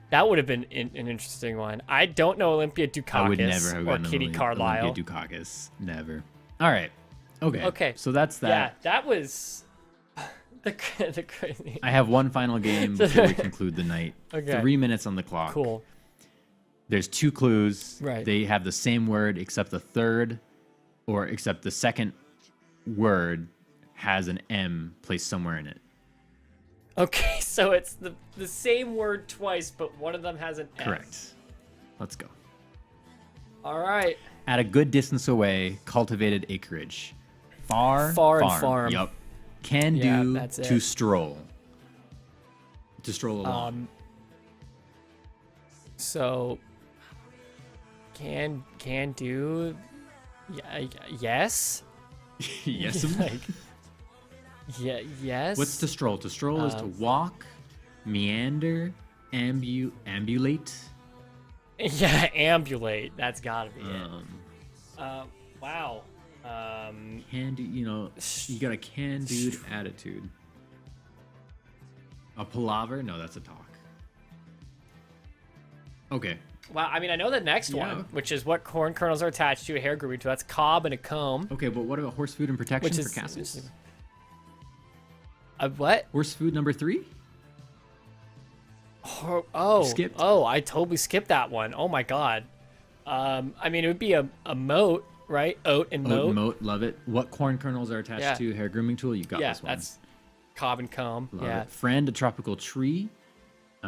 That would have been an interesting one. I don't know Olympia Dukakis I would never have or gotten Kitty Olympia Carlisle. Dukakis. Never. All right. Okay. Okay. So that's that. Yeah, that was the crazy. I have one final game before we conclude the night. Okay. 3 minutes on the clock. Cool. There's 2 clues. Right. They have the same word except except the second word has an M placed somewhere in it. Okay, so it's the same word twice, but one of them has an M. Correct. Let's go. All right. At a good distance away, cultivated acreage. Far and farm. Yup. Can Yeah, do that's to it. stroll. To stroll along. So can do. Yeah, yes. Yes. Like, yeah. Yes. What's to stroll? To stroll is to walk, meander, ambulate. Yeah, ambulate. That's gotta be Um, it. Wow. can do. You got a can-do attitude. A palaver? No, that's a talk. Okay. Wow. I mean, I know the next Yeah. one, which is what corn kernels are attached to, a hair grouping to. That's cob and a comb. Okay, but what about horse food and protection Which for is castles? What? Horse food number 3? Skipped. Oh, I totally skipped that one. Oh my god. I mean, it would be a moat, right? Oat and moat. Oat and moat, love it. What corn kernels are attached Yeah. to hair grooming tool? You got Yeah, this one. that's cob and comb. Love yeah. it. Friend, a tropical tree.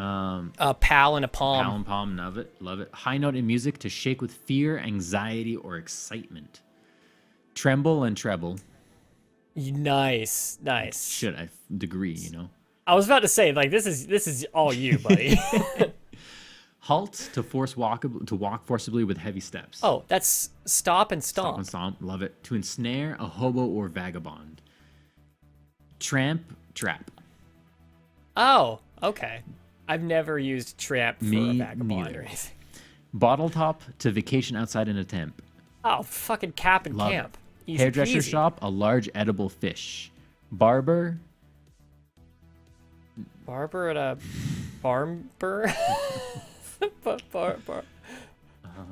Pal and a palm. Pal and palm, love it, love it. High note in music to shake with fear, anxiety, or excitement. Tremble and treble. Nice. Should I degree, you know? I was about to say, like, this is all you, buddy. Halt to walk forcibly with heavy steps. Oh, that's stop and Stop stomp. and stomp, love it. To ensnare a hobo or vagabond. Tramp, trap. Oh, okay. I've never used tramp for Me a vagabond neither. or anything. Bottle top to vacation outside in a tent. Oh, fucking cap and Love camp. it. Easy Hairdresser peasy. shop, a large edible fish. Barber, Barber at a barber.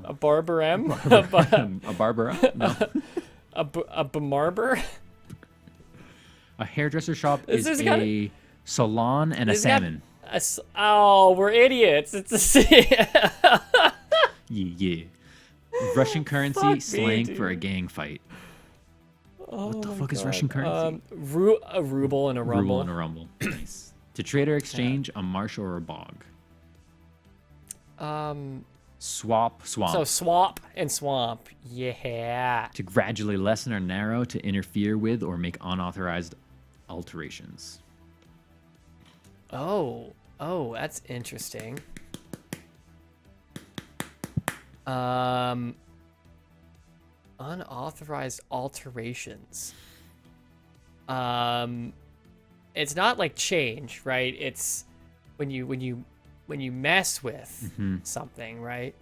A barber M. a barber, no. A barber. A hairdresser shop This is has got a salon and a This got salmon. Oh, we're idiots. It's a Yeah. Russian currency, Fuck me, slang for a dude. gang fight. Oh What the my fuck is God. Russian currency? A ruble and a rumble. Ruble and a rumble. Nice. To trade or exchange, a marsh or a bog. Swamp. So swap and swamp. Yeah. To gradually lessen or narrow, to interfere with or make unauthorized alterations. Oh, that's interesting. Unauthorized alterations. It's not like change, right? It's when you mess with something, right?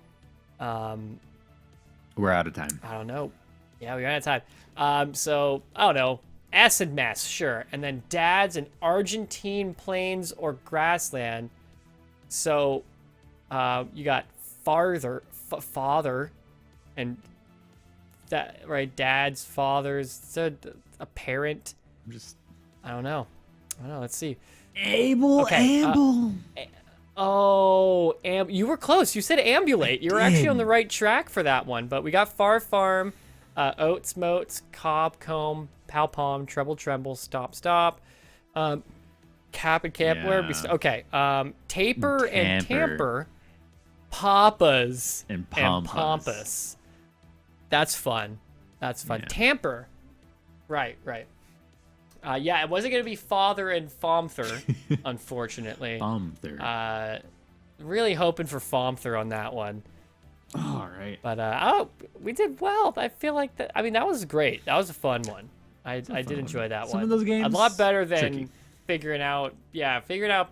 We're out of time. I don't know. Yeah, we're out of time. So I don't know. Acid mess, sure. And then dad's in Argentine plains or grassland. So you got father, and that right. Dad's father's a parent. I don't know. Let's see. Able, Okay, amble. Oh, you were close. You said ambulate. You were actually on the right track for that one. But we got far farm, oats, moats, cob, comb, pal palm, treble, tremble, stop, stop, cap and camp. Where we Yeah. okay. Taper and Tamper. tamper, papas And pampas. pompous. That's fun. Yeah. Tamper. Right. Yeah, it wasn't gonna be father and famther, unfortunately. Bumther. Really hoping for famther on that one. All right. But we did well. I feel like that. I mean, that was great. That was a fun one. I did one. enjoy that Some one. of those games, a lot better than tricky. figuring out. Yeah, figuring out.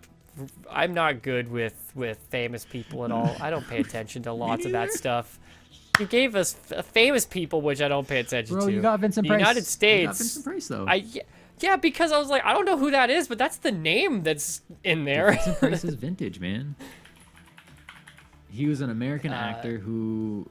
I'm not good with famous people at all. I don't pay attention to lots of that neither. stuff. You gave us famous people, which I don't pay attention Bro, to. you got Vincent The Price. United You got States. Vincent Price, though. Yeah, because I was like, I don't know who that is, but that's the name that's in there. Vincent Price is vintage, man. He was an American actor who,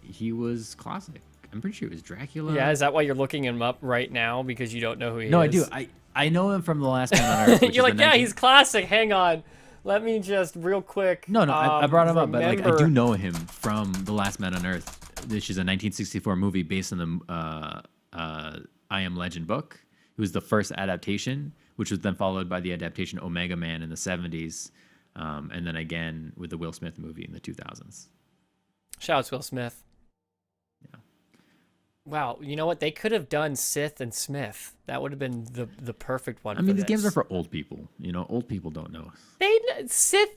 he was classic. I'm pretty sure it was Dracula. Yeah, is that why you're looking him up right now because you don't know who he No, is? I do. I know him from The Last Man on Earth. which You're is like, the yeah, 19 he's classic. Hang on. Let me just real quick. No, I brought him up, but like I remember- do know him from The Last Man on Earth. This is a 1964 movie based on the I Am Legend book. It was the first adaptation, which was then followed by the adaptation Omega Man in the 70s, and then again with the Will Smith movie in the 2000s. Shout out to Will Smith. Yeah. Wow, you know what? They could have done Sith and Smith. That would have been the perfect one. I mean, for these games this. are for old people. Old people don't know. Sith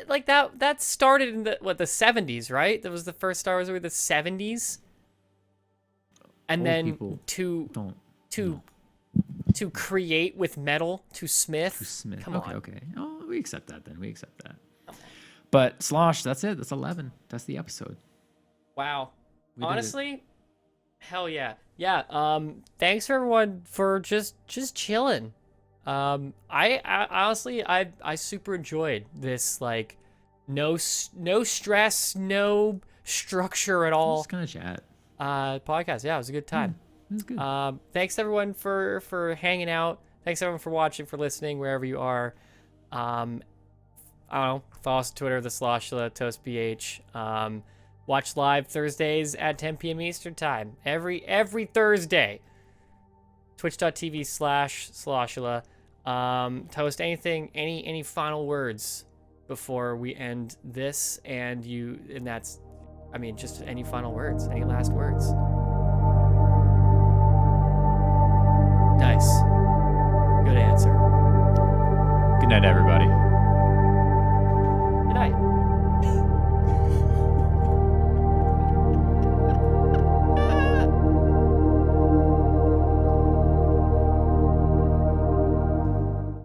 like that started in the 70s, right? That was the first Star Wars movie, the 70s. And Old then people to Don't. to create with metal to Smith. Smith. Come okay, on. okay. Oh, we accept that then. We accept that. But Slosh, that's it. That's 11. That's the episode. Wow. We did it. Honestly, hell yeah. Yeah, thanks for everyone for just chilling. I honestly I super enjoyed this, like no stress, no structure at all Just kind of chat. podcast. Yeah, it was a good time. It was good. Thanks everyone for hanging out. Thanks everyone for watching, for listening, wherever you are. I don't know. Follow us on Twitter, the Sloshula Toast BH. Watch live Thursdays at 10 p.m. Eastern time. Every Thursday. Twitch.tv/Sloshula. Toast, any final words before we end this? And that's, I mean, just any final words, any last words? Nice. Good answer. Good night, everybody.